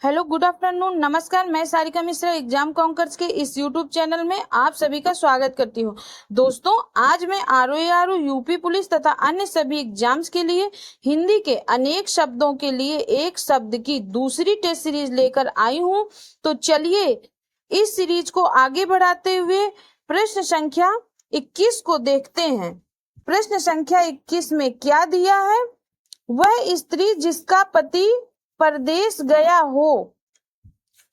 Hello, good afternoon, नमस्कार। मैं Sarika Mishra exam conquers के इस यूट्यूब चैनल में आप सभी का स्वागत करती हूँ। दोस्तों, आज मैं आरओ यूपी पुलिस तथा अन्य सभी एग्जाम्स के लिए हिंदी के अनेक शब्दों के लिए एक शब्द की दूसरी टेस्ट सीरीज लेकर आई हूँ। तो चलिए इस सीरीज को आगे बढ़ाते हुए प्रश्न संख्या 21 को देखते हैं। प्रश्न संख्या 21 में क्या दिया है? वह स्त्री जिसका पति परदेश गया हो।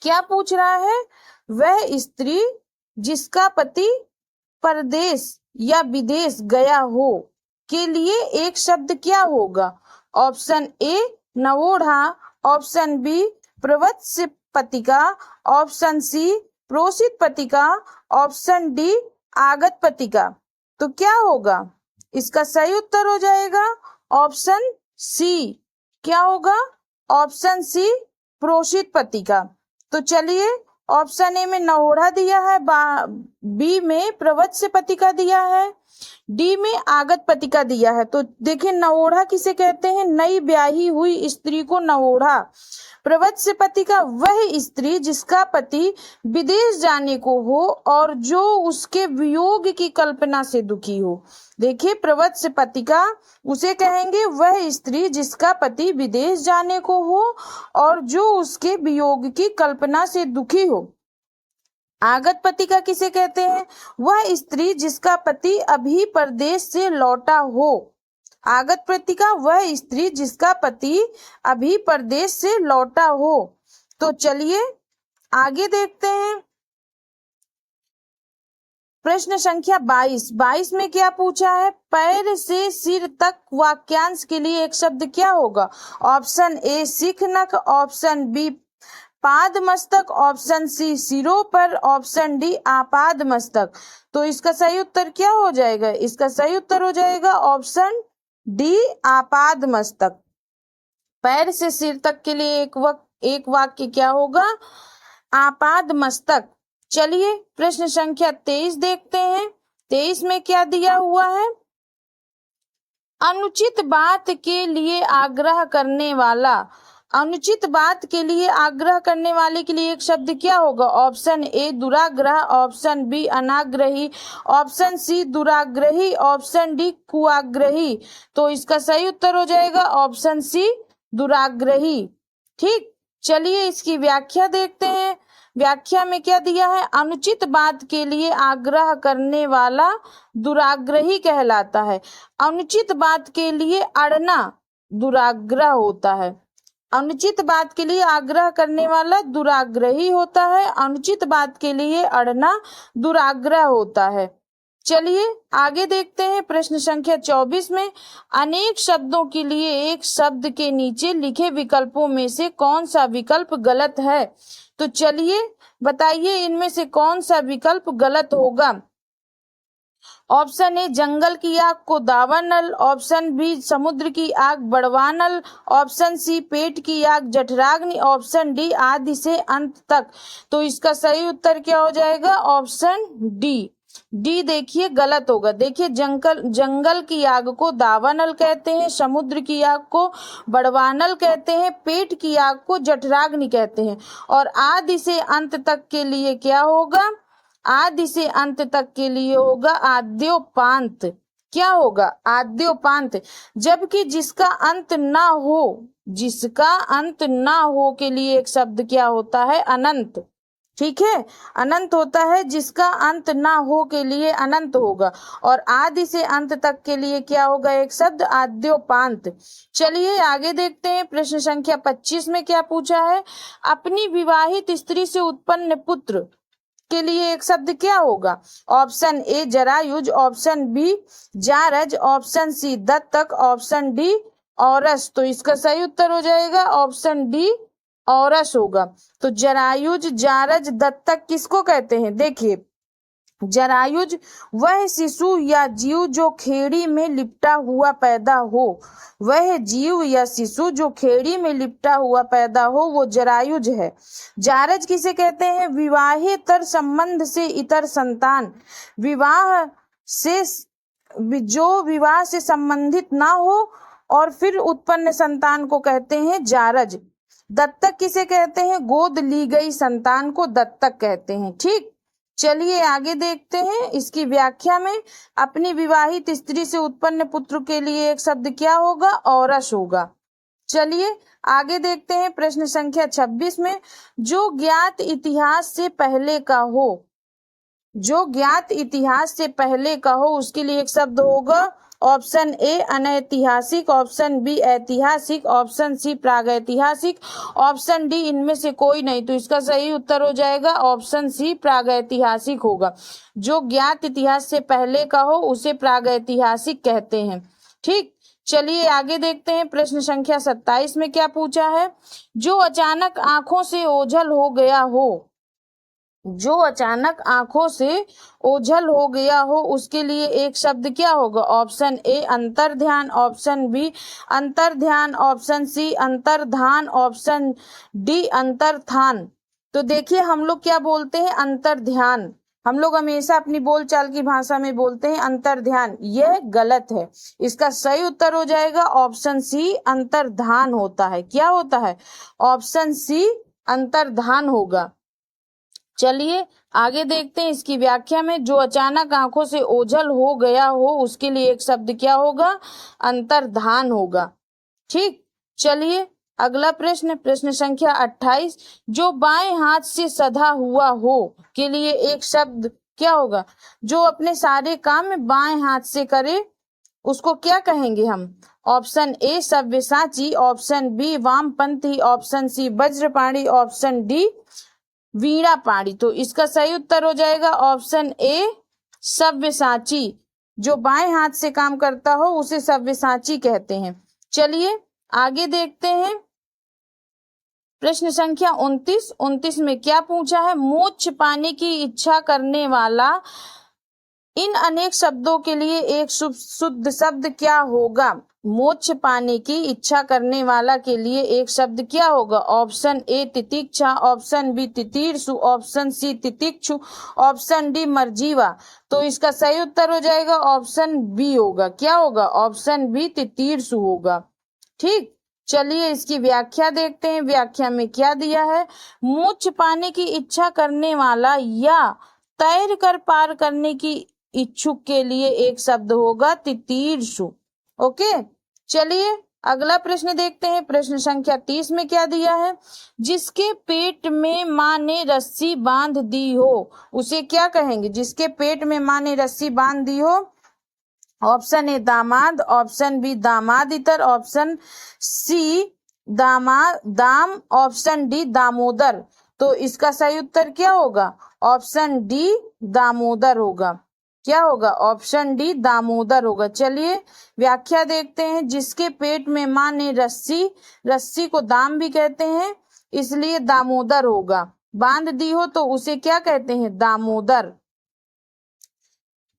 क्या पूछ रहा है? वह स्त्री जिसका पति परदेश या विदेश गया हो के लिए एक शब्द क्या होगा? ऑप्शन ए नवोढ़ा, ऑप्शन बी प्रवत्स्य पतिका, ऑप्शन सी प्रोषित पतिका, ऑप्शन डी आगत पतिका। तो क्या होगा? इसका सही उत्तर हो जाएगा ऑप्शन सी। क्या होगा? ऑप्शन सी प्रोषित पतिका। तो चलिए, ऑप्शन ए में नवोढ़ा दिया है, बी में प्रवत्स्य पतिका दिया है, डी में आगत पतिका दिया है। तो देखिए, नवोढ़ा किसे कहते हैं? नई ब्याही हुई स्त्री को नवोढ़ा। प्रवत्स्य पतिका वह स्त्री जिसका पति विदेश जाने को हो और जो उसके वियोग की कल्पना से दुखी हो। देखिए, प्रवत्स्य पतिका उसे कहेंगे वह स्त्री जिसका पति विदेश जाने को हो और जो उसके वियोग की कल्पना से दुखी हो। आगत पतिका किसे कहते हैं? वह स्त्री जिसका पति अभी परदेश से लौटा हो। आगत पतिका वह स्त्री जिसका पति अभी परदेश से लौटा हो। तो चलिए आगे देखते हैं। प्रश्न संख्या 22 में क्या पूछा है? पैर से सिर तक वाक्यांश के लिए एक शब्द क्या होगा? ऑप्शन ए सिख नख, ऑप्शन बी पाद मस्तक, ऑप्शन सी सिरों पर, ऑप्शन डी आपाद मस्तक। तो इसका सही उत्तर क्या हो जाएगा? इसका सही उत्तर हो जाएगा ऑप्शन डी आपाद मस्तक। पैर से सिर तक के लिए एक वाक्य क्या होगा? आपाद मस्तक। चलिए प्रश्न संख्या 23 देखते हैं। 23 में क्या दिया हुआ है? अनुचित बात के लिए आग्रह करने वाला। अनुचित बात के लिए आग्रह करने वाले के लिए एक शब्द क्या होगा? ऑप्शन ए दुराग्रह, ऑप्शन बी अनाग्रही, ऑप्शन सी दुराग्रही, ऑप्शन डी कुआग्रही। तो इसका सही उत्तर हो जाएगा ऑप्शन सी दुराग्रही। ठीक, चलिए इसकी व्याख्या देखते हैं। व्याख्या में क्या दिया है? अनुचित बात के लिए आग्रह करने वाला दुराग्रही कहलाता है। अनुचित बात के लिए अड़ना दुराग्रह होता है। अनुचित बात के लिए आग्रह करने वाला दुराग्रही होता है, अनुचित बात के लिए अड़ना दुराग्रह होता है। चलिए आगे देखते हैं। प्रश्न संख्या 24 में अनेक शब्दों के लिए एक शब्द के नीचे लिखे विकल्पों में से कौन सा विकल्प गलत है? तो चलिए बताइए इनमें से कौन सा विकल्प गलत होगा। ऑप्शन ए जंगल की आग को दावानल, ऑप्शन बी समुद्र की आग बड़वानल, ऑप्शन सी पेट की आग जठराग्नि, ऑप्शन डी आदि से अंत तक। तो इसका सही उत्तर क्या हो जाएगा? Option D. डी देखिए गलत होगा। देखिए, जंगल की आग को दावानल कहते हैं, समुद्र की आग को बड़वानल कहते हैं, पेट की आग को जठराग्नि कहते हैं, और आदि से अंत तक के लिए क्या होगा? आदि से अंत तक के लिए होगा आद्योपांत। क्या होगा? आद्योपांत। जबकि जिसका अंत ना हो, जिसका अंत ना हो के लिए एक शब्द क्या होता है? अनंत। ठीक है, अनंत होता है, जिसका अंत ना हो के लिए अनंत होगा, और आदि से अंत तक के लिए क्या होगा? एक शब्द आद्योपांत। चलिए आगे देखते हैं। प्रश्न संख्या 25 में क्या पूछा है? अपनी विवाहित स्त्री से उत्पन्न पुत्र के लिए एक शब्द क्या होगा? ऑप्शन ए जरायुज, ऑप्शन बी जारज, ऑप्शन सी दत्तक, ऑप्शन डी औरस। तो इसका सही उत्तर हो जाएगा ऑप्शन डी औरस होगा। तो जरायुज, जारज, दत्तक किसको कहते हैं? देखिए, जरायुज वह शिशु या जीव जो खेड़ी में लिपटा हुआ पैदा हो। वह जीव या शिशु जो खेड़ी में लिपटा हुआ पैदा हो वो जरायुज है। जारज किसे कहते हैं? विवाहेतर संबंध से इतर संतान। जो विवाह से संबंधित ना हो और फिर उत्पन्न संतान को कहते हैं जारज। दत्तक किसे कहते हैं? गोद ली गई संतान को दत्तक कहते हैं। ठीक, चलिए आगे देखते हैं। इसकी व्याख्या में अपनी विवाहित स्त्री से उत्पन्न पुत्र के लिए एक शब्द क्या होगा? औरस होगा। चलिए आगे देखते हैं प्रश्न संख्या 26 में, जो ज्ञात इतिहास से पहले का हो, जो ज्ञात इतिहास से पहले का हो उसके लिए एक शब्द होगा। ऑप्शन ए अनैतिहासिक, ऑप्शन बी ऐतिहासिक, ऑप्शन सी प्रागैतिहासिक, ऑप्शन डी इनमें से कोई नहीं। तो इसका सही उत्तर हो जाएगा ऑप्शन सी प्रागैतिहासिक होगा। जो ज्ञात इतिहास से पहले का हो उसे प्रागैतिहासिक कहते हैं। ठीक, चलिए आगे देखते हैं प्रश्न संख्या 27 में क्या पूछा है। जो अचानक आंखों से ओझल हो गया हो, जो अचानक आंखों से ओझल हो गया हो उसके लिए एक शब्द क्या होगा? ऑप्शन ए अंतर्ध्यान, ऑप्शन बी अंतर्ध्यान, ऑप्शन सी अंतर्धान, ऑप्शन डी अंतर्धान। तो देखिए हम लोग क्या बोलते हैं? अंतर्ध्यान। हम लोग हमेशा अपनी बोलचाल की भाषा में बोलते हैं अंतर्ध्यान, यह गलत है। इसका सही उत्तर हो जाएगा ऑप्शन सी अंतर्धान होता है। क्या होता है? ऑप्शन सी अंतर्धान होगा। चलिए आगे देखते हैं इसकी व्याख्या में, जो अचानक आंखों से ओझल हो गया हो उसके लिए एक शब्द क्या होगा? अंतर्धान होगा। ठीक, चलिए अगला प्रश्न, प्रश्न संख्या 28, जो बाएं हाथ से सधा हुआ हो के लिए एक शब्द क्या होगा? जो अपने सारे काम में बाएं हाथ से करे उसको क्या कहेंगे हम? ऑप्शन ए सव्यसाची, ऑप्शन बी वामपंथी, ऑप्शन सी वज्रपाणी, ऑप्शन डी वीणा पाणी। तो इसका सही उत्तर हो जाएगा ऑप्शन ए सव्यसाची। जो बाएं हाथ से काम करता हो उसे सव्यसाची कहते हैं। चलिए आगे देखते हैं प्रश्न संख्या 29 में क्या पूछा है। मोक्ष पाने की इच्छा करने वाला इन अनेक शब्दों के लिए एक शुद्ध शब्द क्या होगा? मोक्ष पाने की इच्छा करने वाला के लिए एक शब्द क्या होगा? ऑप्शन ए तितिक्षा, ऑप्शन बी तितीर्षु, ऑप्शन सी तितिक्षु, ऑप्शन डी मर्जीवा। तो इसका सही उत्तर हो जाएगा ऑप्शन बी होगा। क्या होगा? ऑप्शन बी तितीर्षु होगा। ठीक, चलिए इसकी व्याख्या देखते हैं। व्याख्या में क्या दिया है? मोक्ष पाने की इच्छा करने वाला या तैर कर पार करने की इच्छुक के लिए एक शब्द होगा तितीर्षु। ओके, चलिए अगला प्रश्न देखते हैं। प्रश्न संख्या 30 में क्या दिया है? जिसके पेट में माँ ने रस्सी बांध दी हो उसे क्या कहेंगे? जिसके पेट में माँ ने रस्सी बांध दी हो। ऑप्शन ए दामाद, ऑप्शन बी दामादितर, ऑप्शन सी दाम, ऑप्शन डी दामोदर। तो इसका सही उत्तर क्या होगा? ऑप्शन डी दामोदर होगा। क्या होगा? ऑप्शन डी दामोदर होगा। चलिए व्याख्या देखते हैं। जिसके पेट में माँ ने रस्सी को दाम भी कहते हैं इसलिए दामोदर होगा। बांध दी हो तो उसे क्या कहते हैं? दामोदर।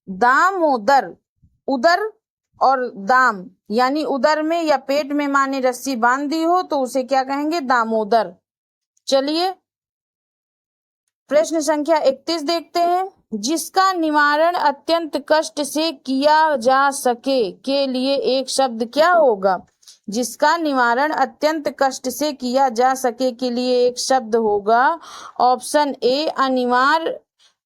दामोदर, उदर और दाम यानी उदर में या पेट में माँ ने रस्सी बांध दी हो तो उसे क्या कहेंगे? दामोदर। चलिए प्रश्न संख्या 31 देखते हैं। जिसका निवारण अत्यंत कष्ट से किया जा सके के लिए एक शब्द क्या होगा? जिसका निवारण अत्यंत कष्ट से किया जा सके के लिए एक शब्द होगा। ऑप्शन ए अनिवार्य,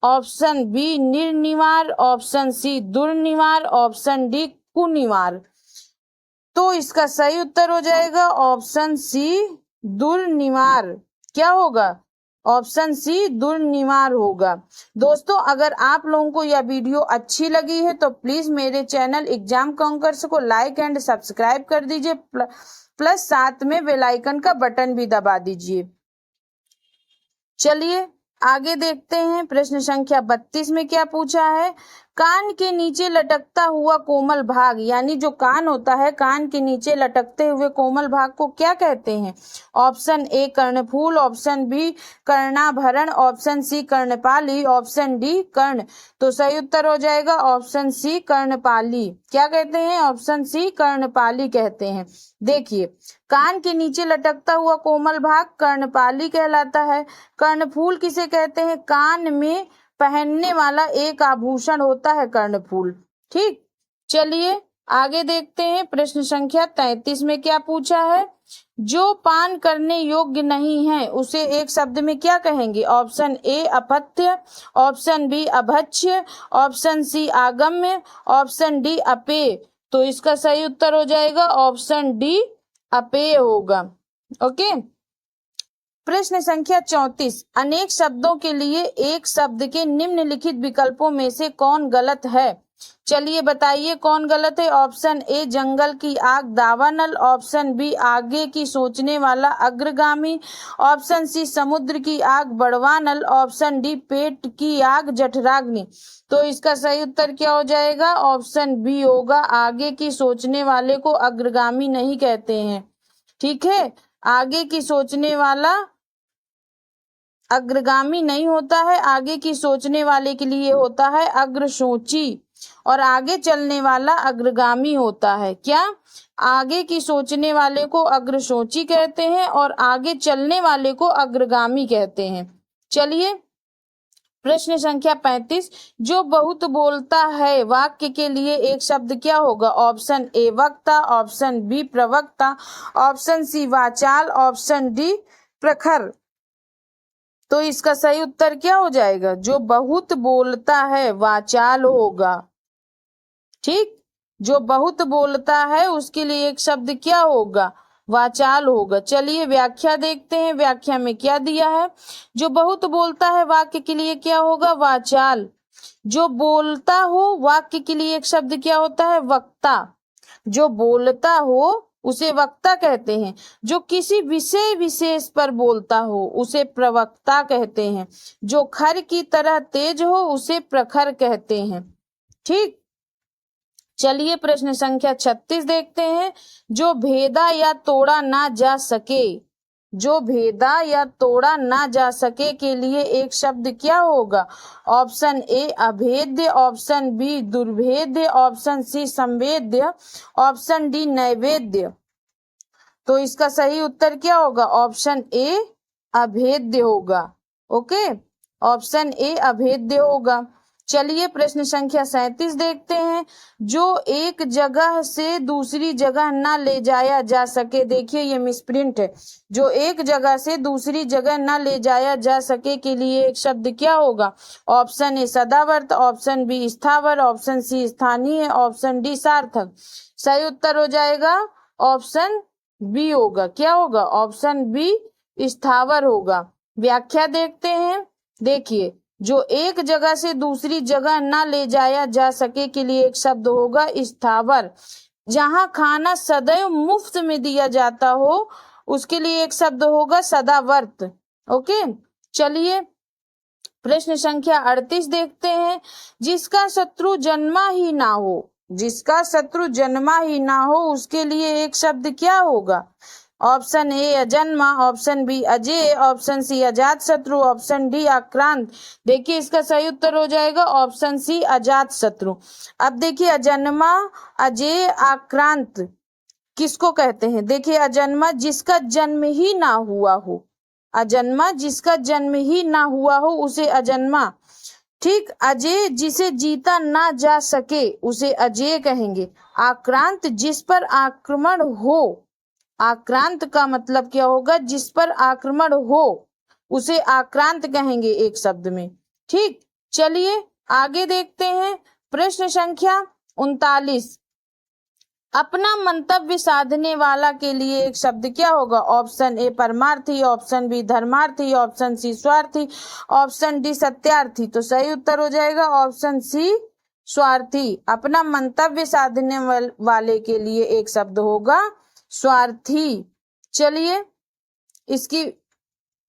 ऑप्शन बी निर्निवार, ऑप्शन सी दुर्निवार, ऑप्शन डी कुनिवार। तो इसका सही उत्तर हो जाएगा ऑप्शन सी दुर्निवार। क्या होगा? ऑप्शन सी दुर्निवार होगा। दोस्तों अगर आप लोगों को यह वीडियो अच्छी लगी है तो प्लीज मेरे चैनल एग्जाम कॉन्कर्स को लाइक एंड सब्सक्राइब कर दीजिए, प्लस साथ में बेल आइकन का बटन भी दबा दीजिए। चलिए आगे देखते हैं। प्रश्न संख्या 32 में क्या पूछा है। कान के नीचे लटकता हुआ कोमल भाग यानी जो कान होता है, कान के नीचे लटकते हुए कोमल भाग को क्या कहते हैं? ऑप्शन ए कर्णफूल, ऑप्शन बी कर्णाभरण, ऑप्शन सी कर्णपाली, ऑप्शन डी कर्ण। तो सही उत्तर हो जाएगा ऑप्शन सी कर्णपाली। क्या कहते हैं? ऑप्शन सी कर्णपाली कहते हैं। देखिए कान के नीचे लटकता हुआ कोमल भाग कर्णपाली कहलाता है। कर्णफूल किसे कहते हैं? कान में पहनने वाला एक आभूषण होता है कर्णफूल। ठीक, चलिए आगे देखते हैं। प्रश्न संख्या 33 में क्या पूछा है। जो पान करने योग्य नहीं है उसे एक शब्द में क्या कहेंगे? ऑप्शन ए अपथ्य, ऑप्शन बी अभक्ष्य, ऑप्शन सी आगम्य, ऑप्शन डी अपेय। तो इसका सही उत्तर हो जाएगा ऑप्शन डी अपेय होगा। ओके। प्रश्न संख्या 34, अनेक शब्दों के लिए एक शब्द के निम्नलिखित विकल्पों में से कौन गलत है? चलिए बताइए कौन गलत है। ऑप्शन ए जंगल की आग दावानल, ऑप्शन बी आगे की सोचने वाला अग्रगामी, ऑप्शन सी समुद्र की आग बड़वानल, ऑप्शन डी पेट की आग जठराग्नि। तो इसका सही उत्तर क्या हो जाएगा? ऑप्शन बी होगा, आगे की सोचने वाले को अग्रगामी नहीं कहते हैं। ठीक है, आगे की सोचने वाला अग्रगामी नहीं होता है, आगे की सोचने वाले के लिए होता है अग्रसोची, और आगे चलने वाला अग्रगामी होता है। क्या? आगे की सोचने वाले को अग्रसोची कहते हैं और आगे चलने वाले को अग्रगामी कहते हैं। चलिए प्रश्न संख्या 35, जो बहुत बोलता है वाक्य के लिए एक शब्द क्या होगा? ऑप्शन ए वक्ता, ऑप्शन बी प्रवक्ता, ऑप्शन सी वाचाल, ऑप्शन डी प्रखर। तो इसका सही उत्तर क्या हो जाएगा? जो बहुत बोलता है वाचाल होगा। ठीक, जो बहुत बोलता है उसके लिए एक शब्द क्या होगा? वाचाल होगा। चलिए व्याख्या देखते हैं, व्याख्या में क्या दिया है। जो बहुत बोलता है वाक्य के लिए क्या होगा? वाचाल। जो बोलता हो वाक्य के लिए एक शब्द क्या होता है? वक्ता। जो बोलता हो उसे वक्ता कहते हैं, जो किसी विषय विशेष पर बोलता हो उसे प्रवक्ता कहते हैं, जो खर की तरह तेज हो उसे प्रखर कहते हैं। ठीक, चलिए प्रश्न संख्या 36 देखते हैं। जो भेदा या तोड़ा ना जा सके, जो भेदा या तोड़ा ना जा सके के लिए एक शब्द क्या होगा? ऑप्शन ए अभेद्य, ऑप्शन बी दुर्भेद्य, ऑप्शन सी संवेद्य, ऑप्शन डी नैवेद्य। तो इसका सही उत्तर क्या होगा? ऑप्शन ए अभेद्य होगा। ओके, ऑप्शन ए अभेद्य होगा। चलिए प्रश्न संख्या 37 देखते हैं। जो एक जगह से दूसरी जगह ना ले जाया जा सके, देखिए ये मिसप्रिंट है। जो एक जगह से दूसरी जगह ना ले जाया जा सके के लिए एक शब्द क्या होगा? ऑप्शन ए सदावर्त, ऑप्शन बी स्थावर, ऑप्शन सी स्थानीय, ऑप्शन डी सार्थक। सही उत्तर हो जाएगा ऑप्शन बी होगा। क्या होगा? ऑप्शन बी स्थावर होगा। व्याख्या देखते हैं। देखिए, जो एक जगह से दूसरी जगह ना ले जाया जा सके के लिए एक शब्द होगा स्थावर। जहां खाना सदैव मुफ्त में दिया जाता हो उसके लिए एक शब्द होगा सदावर्त। ओके, चलिए प्रश्न संख्या 38 देखते हैं। जिसका शत्रु जन्मा ही ना हो, जिसका शत्रु जन्मा ही ना हो उसके लिए एक शब्द क्या होगा? ऑप्शन ए अजन्मा, ऑप्शन बी अजेय, ऑप्शन सी अजात शत्रु, ऑप्शन डी आक्रांत। देखिए इसका सही उत्तर हो जाएगा ऑप्शन सी अजात शत्रु। अब देखिए अजन्मा, अजेय, आक्रांत किसको कहते हैं? देखिए अजन्मा जिसका जन्म ही ना हुआ हो, अजन्मा जिसका जन्म ही ना हुआ हो उसे अजन्मा। ठीक, अजेय जिसे जीता ना जा सके उसे अजेय कहेंगे। आक्रांत जिस पर आक्रमण हो, आक्रांत का मतलब क्या होगा? जिस पर आक्रमण हो उसे आक्रांत कहेंगे एक शब्द में। ठीक, चलिए आगे देखते हैं। प्रश्न संख्या 39, अपना मंतव्य साधने वाला के लिए एक शब्द क्या होगा? ऑप्शन ए परमार्थी, ऑप्शन बी धर्मार्थी, ऑप्शन सी स्वार्थी, ऑप्शन डी सत्यार्थी। तो सही उत्तर हो जाएगा ऑप्शन सी स्वार्थी। अपना मंतव्य साधने वाले के लिए एक शब्द होगा स्वार्थी। चलिए इसकी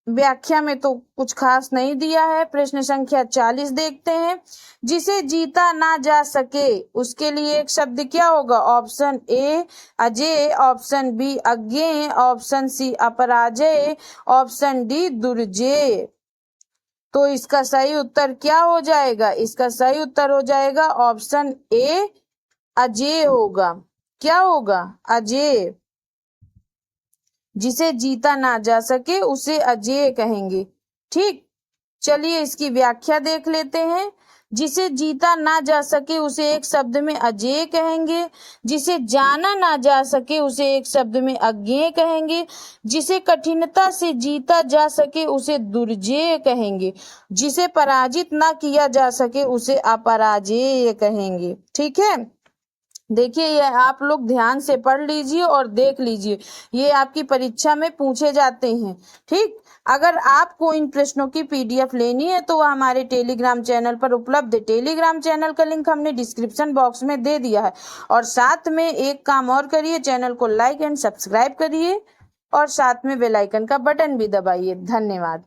व्याख्या में तो कुछ खास नहीं दिया है। प्रश्न संख्या 40 देखते हैं। जिसे जीता ना जा सके उसके लिए एक शब्द क्या होगा? ऑप्शन ए अजेय, ऑप्शन बी अज्ञेय, ऑप्शन सी अपराजय, ऑप्शन डी दुर्जेय। तो इसका सही उत्तर क्या हो जाएगा? इसका सही उत्तर हो जाएगा ऑप्शन ए अजेय होगा। क्या होगा? अजेय। जिसे जीता ना जा सके उसे अजेय कहेंगे। ठीक, चलिए इसकी व्याख्या देख लेते हैं। जिसे जीता ना जा सके उसे एक शब्द में अजेय कहेंगे। जिसे जाना ना जा सके उसे एक शब्द में अज्ञेय कहेंगे। जिसे कठिनता से जीता जा सके उसे दुर्जेय कहेंगे। जिसे पराजित ना किया जा सके उसे अपराजेय कहेंगे। ठीक है, देखिए ये आप लोग ध्यान से पढ़ लीजिए और देख लीजिए, ये आपकी परीक्षा में पूछे जाते हैं। ठीक, अगर आपको इन प्रश्नों की पीडीएफ लेनी है तो वह हमारे टेलीग्राम चैनल पर उपलब्ध है। टेलीग्राम चैनल का लिंक हमने डिस्क्रिप्शन बॉक्स में दे दिया है। और साथ में एक काम और करिए, चैनल को लाइक एंड सब्सक्राइब करिए और साथ में बेल आइकन का बटन भी दबाइए। धन्यवाद।